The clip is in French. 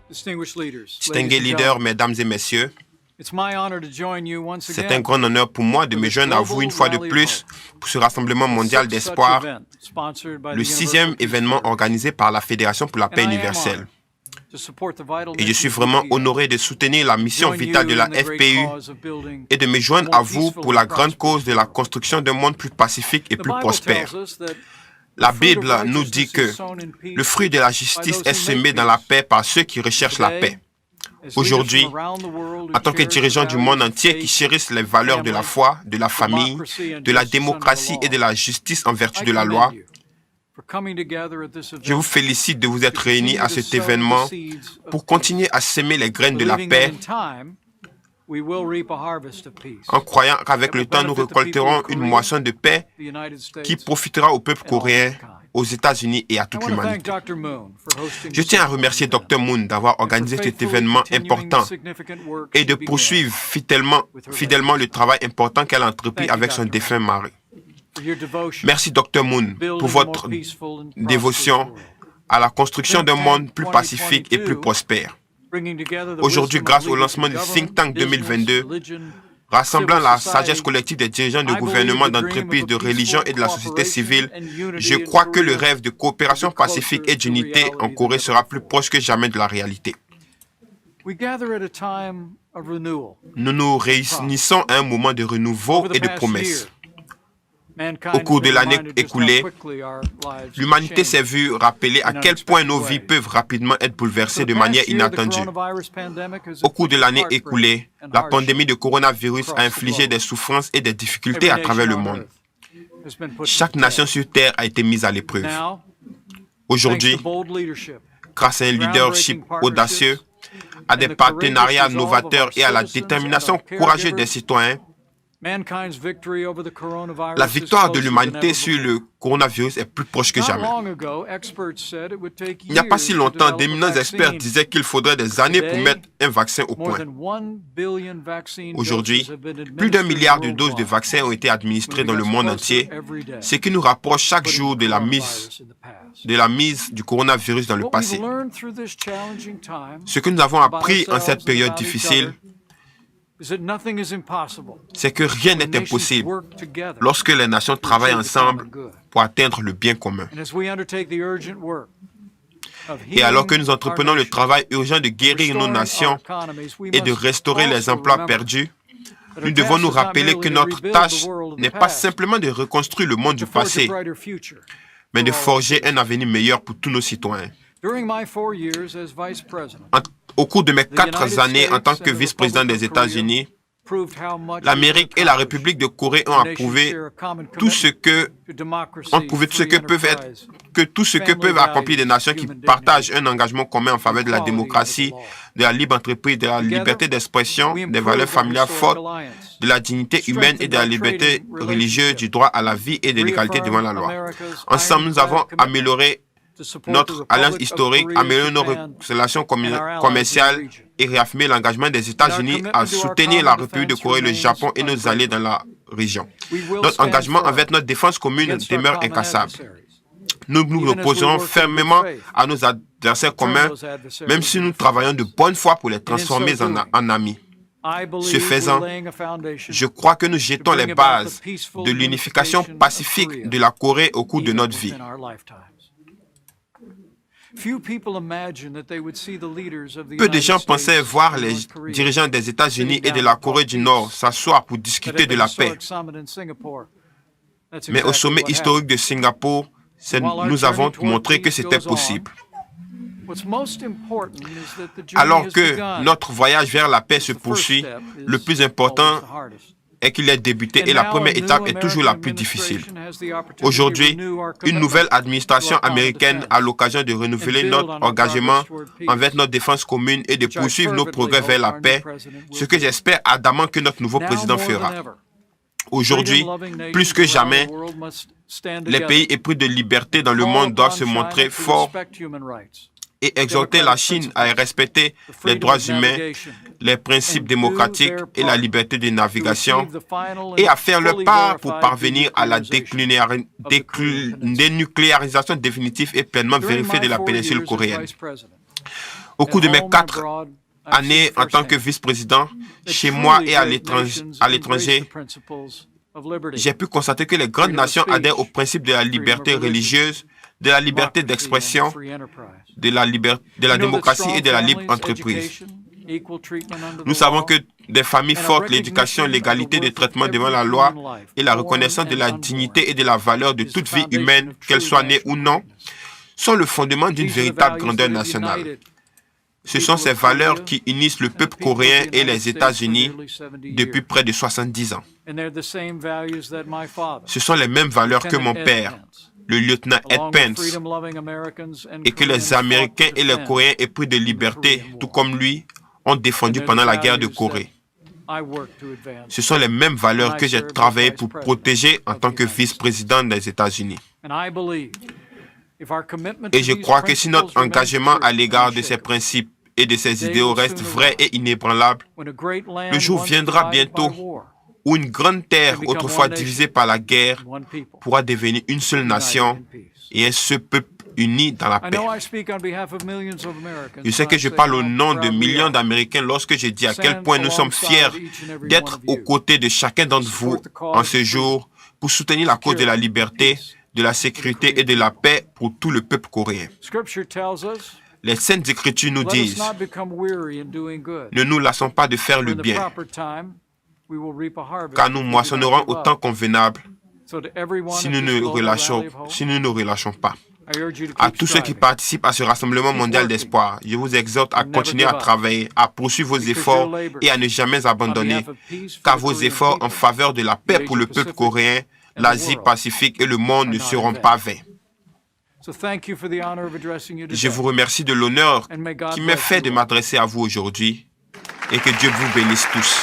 Distingués leaders, mesdames et messieurs, c'est un grand honneur pour moi de me joindre à vous une fois de plus pour ce rassemblement mondial d'espoir, le 6e événement organisé par la Fédération pour la paix universelle. Et je suis vraiment honoré de soutenir la mission vitale de la FPU et de me joindre à vous pour la grande cause de la construction d'un monde plus pacifique et plus prospère. La Bible nous dit que le fruit de la justice est semé dans la paix par ceux qui recherchent la paix. Aujourd'hui, en tant que dirigeants du monde entier qui chérissent les valeurs de la foi, de la famille, de la démocratie et de la justice en vertu de la loi, je vous félicite de vous être réunis à cet événement pour continuer à semer les graines de la paix en croyant qu'avec le temps, nous récolterons une moisson de paix qui profitera au peuple coréen, aux États-Unis et à toute l'humanité. Je tiens à remercier Dr. Moon d'avoir organisé cet événement important et de poursuivre fidèlement le travail important qu'elle a entrepris avec son défunt mari. Merci Dr. Moon pour votre dévotion à la construction d'un monde plus pacifique et plus prospère. Aujourd'hui, grâce au lancement du Think Tank 2022, rassemblant la sagesse collective des dirigeants de gouvernements, d'entreprises, de religions et de la société civile, je crois que le rêve de coopération pacifique et d'unité en Corée sera plus proche que jamais de la réalité. Nous nous réunissons à un moment de renouveau et de promesses. Au cours de l'année écoulée, l'humanité s'est vue rappeler à quel point nos vies peuvent rapidement être bouleversées de manière inattendue. Au cours de l'année écoulée, la pandémie de coronavirus a infligé des souffrances et des difficultés à travers le monde. Chaque nation sur Terre a été mise à l'épreuve. Aujourd'hui, grâce à un leadership audacieux, à des partenariats novateurs et à la détermination courageuse des citoyens, la victoire de l'humanité sur le coronavirus est plus proche que jamais. Il n'y a pas si longtemps, d'éminents experts disaient qu'il faudrait des années pour mettre un vaccin au point. Aujourd'hui, plus d'1 milliard de doses de vaccins ont été administrées dans le monde entier, ce qui nous rapproche chaque jour de la mise du coronavirus dans le passé. Ce que nous avons appris en cette période difficile, c'est que rien n'est impossible lorsque les nations travaillent ensemble pour atteindre le bien commun. Et alors que nous entreprenons le travail urgent de guérir nos nations et de restaurer les emplois perdus, nous devons nous rappeler que notre tâche n'est pas simplement de reconstruire le monde du passé, mais de forger un avenir meilleur pour tous nos citoyens. Au cours de mes 4 années en tant que vice-président des États-Unis, l'Amérique et la République de Corée ont approuvé tout ce que peuvent accomplir des nations qui partagent un engagement commun en faveur de la démocratie, de la libre entreprise, de la liberté d'expression, des valeurs familiales fortes, de la dignité humaine et de la liberté religieuse, du droit à la vie et de l'égalité devant la loi. Ensemble, nous avons amélioré notre alliance historique, améliorer nos relations commerciales et réaffirmer l'engagement des États-Unis à soutenir la République de Corée, le Japon et nos alliés dans la région. Notre engagement envers notre défense commune demeure incassable. Nous nous opposerons fermement à nos adversaires communs, même si nous travaillons de bonne foi pour les transformer en amis. Ce faisant, je crois que nous jetons les bases de l'unification pacifique de la Corée au cours de notre vie. Peu de gens pensaient voir les dirigeants des États-Unis et de la Corée du Nord s'asseoir pour discuter de la paix. Mais au sommet historique de Singapour, nous avons montré que c'était possible. Alors que notre voyage vers la paix se poursuit, le plus important est qu'il est débuté et la première étape est toujours la plus difficile. Aujourd'hui, une nouvelle administration américaine a l'occasion de renouveler notre engagement envers notre défense commune et de poursuivre nos progrès vers la paix, ce que j'espère ardemment que notre nouveau président fera. Aujourd'hui, plus que jamais, les pays épris de liberté dans le monde doivent se montrer forts et exhorter la Chine à respecter les droits humains, les principes démocratiques et la liberté de navigation et à faire leur part pour parvenir à la dénucléarisation définitive et pleinement vérifiée de la péninsule coréenne. Au cours de mes 4 années en tant que vice-président, chez moi et à l'étranger, j'ai pu constater que les grandes nations adhèrent au principe de la liberté religieuse, de la liberté d'expression, de la démocratie et de la libre entreprise. Nous savons que des familles fortes, l'éducation, l'égalité de traitement devant la loi et la reconnaissance de la dignité et de la valeur de toute vie humaine, qu'elle soit née ou non, sont le fondement d'une véritable grandeur nationale. Ce sont ces valeurs qui unissent le peuple coréen et les États-Unis depuis près de 70 ans. Ce sont les mêmes valeurs que mon père, le lieutenant Ed Pence, et que les Américains et les Coréens épris de liberté, tout comme lui, ont défendu pendant la guerre de Corée. Ce sont les mêmes valeurs que j'ai travaillé pour protéger en tant que vice-président des États-Unis. Et je crois que si notre engagement à l'égard de ces principes et de ces idéaux reste vrai et inébranlable, le jour viendra bientôt où une grande terre, autrefois divisée par la guerre, pourra devenir une seule nation et un seul peuple uni dans la paix. Je sais que je parle au nom de millions d'Américains lorsque je dis à quel point nous sommes fiers d'être aux côtés de chacun d'entre vous en ce jour pour soutenir la cause de la liberté, de la sécurité et de la paix pour tout le peuple coréen. Les Saintes Écritures nous disent, ne nous lassons pas de faire le bien, car nous moissonnerons au temps convenable si nous ne relâchons pas. À tous ceux qui participent à ce rassemblement mondial d'espoir, je vous exhorte à continuer à travailler, à poursuivre vos efforts et à ne jamais abandonner, car vos efforts en faveur de la paix pour le peuple coréen, l'Asie-Pacifique et le monde ne seront pas vains. Je vous remercie de l'honneur qui m'est fait de m'adresser à vous aujourd'hui et que Dieu vous bénisse tous.